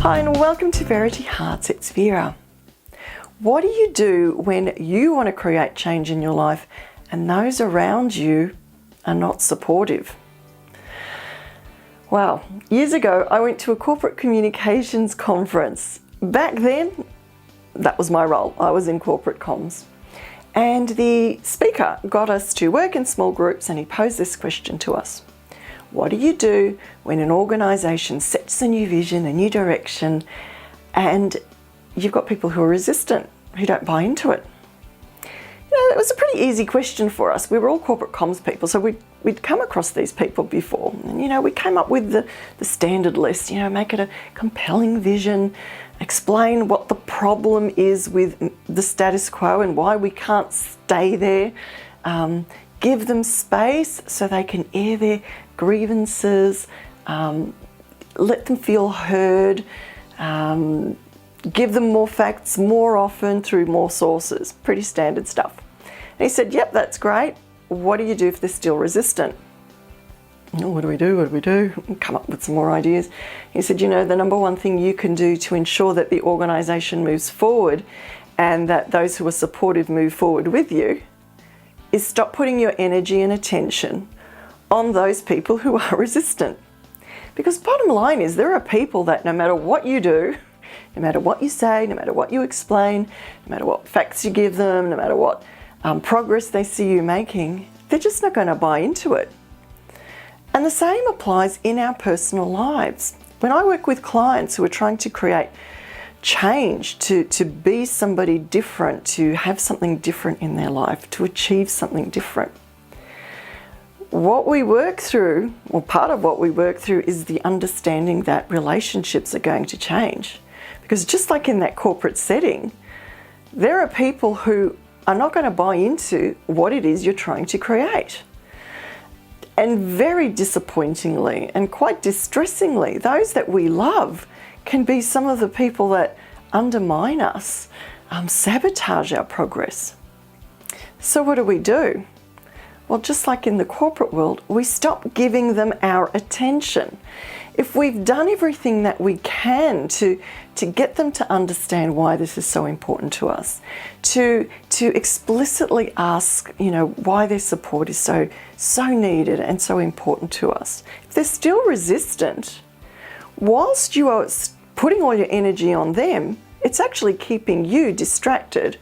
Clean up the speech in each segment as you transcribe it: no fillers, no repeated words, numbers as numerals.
Hi and welcome to Verityhearts, it's Vera. What do you do when you want to create change in your life and those around you are not supportive? Well, years ago I went to a corporate communications conference. Back then, that was my role. I was in corporate comms. And the speaker got us to work in small groups and he posed this question to us. What do you do when an organisation sets a new vision, a new direction, and you've got people who are resistant, who don't buy into it? You know, it was a pretty easy question for us. We were all corporate comms people, so we'd come across these people before. And, you know, we came up with the standard list, you know, make it a compelling vision, explain what the problem is with the status quo and why we can't stay there, give them space so they can air their grievances, let them feel heard, give them more facts more often through more sources. Pretty standard stuff. And he said, yep, that's great. What do you do if they're still resistant? Oh, what do we do? What do we do? Come up with some more ideas. He said, you know, the number one thing you can do to ensure that the organisation moves forward and that those who are supportive move forward with you is stop putting your energy and attention on those people who are resistant. Because bottom line is there are people that no matter what you do, no matter what you say, no matter what you explain, no matter what facts you give them, no matter what progress they see you making, they're just not going to buy into it. And the same applies in our personal lives. When I work with clients who are trying to create change, to be somebody different, to have something different in their life, to achieve something different, what we work through, or part of what we work through, is the understanding that relationships are going to change. Because just like in that corporate setting, there are people who are not going to buy into what it is you're trying to create. And very disappointingly and quite distressingly, those that we love can be some of the people that undermine us, sabotage our progress. So what do? Well, just like in the corporate world, we stop giving them our attention. If we've done everything that we can to get them to understand why this is so important to us, to explicitly ask, you know, why their support is so needed and so important to us. If they're still resistant, whilst you are putting all your energy on them, it's actually keeping you distracted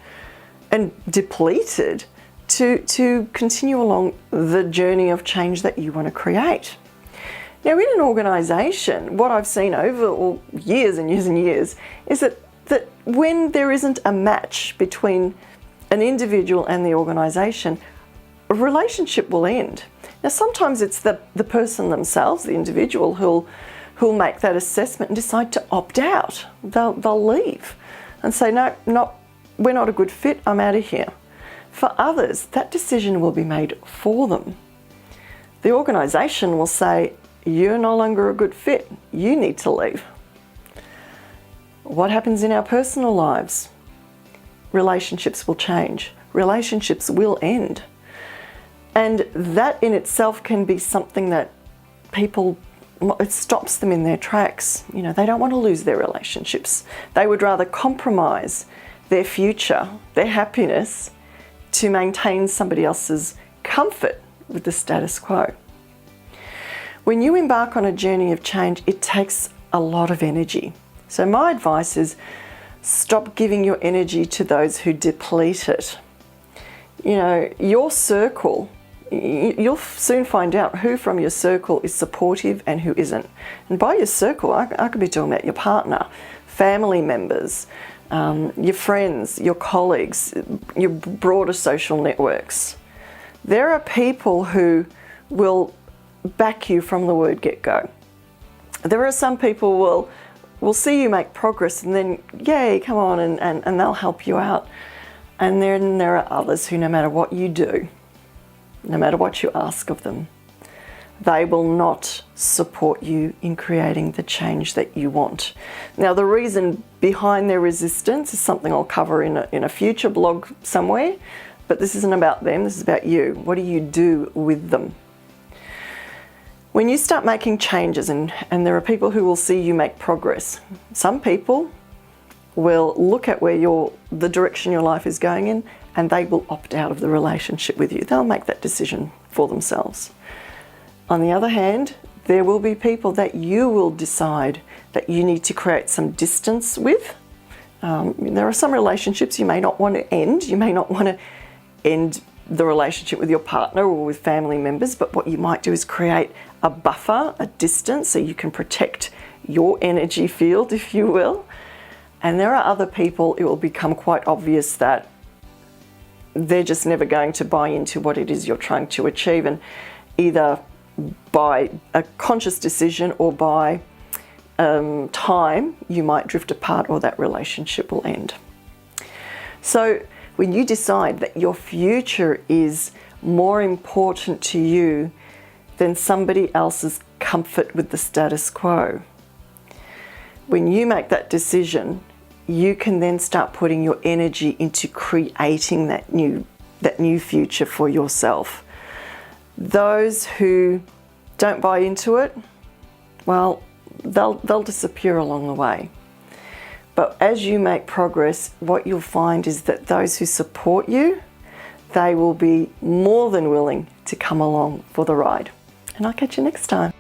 and depleted to continue along the journey of change that you want to create. Now, in an organisation, what I've seen over years and years and years is that when there isn't a match between an individual and the organisation, a relationship will end. Now, sometimes it's the person themselves, the individual, who'll make that assessment and decide to opt out. They'll leave and say, no, we're not a good fit, I'm out of here. For others, that decision will be made for them. The organisation will say, you're no longer a good fit, you need to leave. What happens in our personal lives? Relationships will change. Relationships will end. And that in itself can be something that it stops them in their tracks. You know, they don't want to lose their relationships. They would rather compromise their future, their happiness, to maintain somebody else's comfort with the status quo. When you embark on a journey of change, it takes a lot of energy. So my advice is stop giving your energy to those who deplete it. You know, your circle, you'll soon find out who from your circle is supportive and who isn't. And by your circle, I could be talking about your partner, family members, your friends, your colleagues, your broader social networks. There are people who will back you from the word get-go. There are some people will see you make progress and then, yay, come on, and they'll help you out. And then there are others who, no matter what you do, no matter what you ask of them, they will not support you in creating the change that you want. Now, the reason behind their resistance is something I'll cover in a future blog somewhere, but this isn't about them, this is about you. What do you do with them? When you start making changes, and there are people who will see you make progress, some people will look at where the direction your life is going in, and they will opt out of the relationship with you. They'll make that decision for themselves. On the other hand, there will be people that you will decide that you need to create some distance with. There are some relationships you may not want to end. You may not want to end the relationship with your partner or with family members, but what you might do is create a buffer, a distance, so you can protect your energy field, if you will. And there are other people, it will become quite obvious that they're just never going to buy into what it is you're trying to achieve, and either by a conscious decision or by time, you might drift apart or that relationship will end. So when you decide that your future is more important to you than somebody else's comfort with the status quo, when you make that decision, you can then start putting your energy into creating that new future for yourself. Those who don't buy into it, well, they'll disappear along the way. But as you make progress, what you'll find is that those who support you, they will be more than willing to come along for the ride. And I'll catch you next time.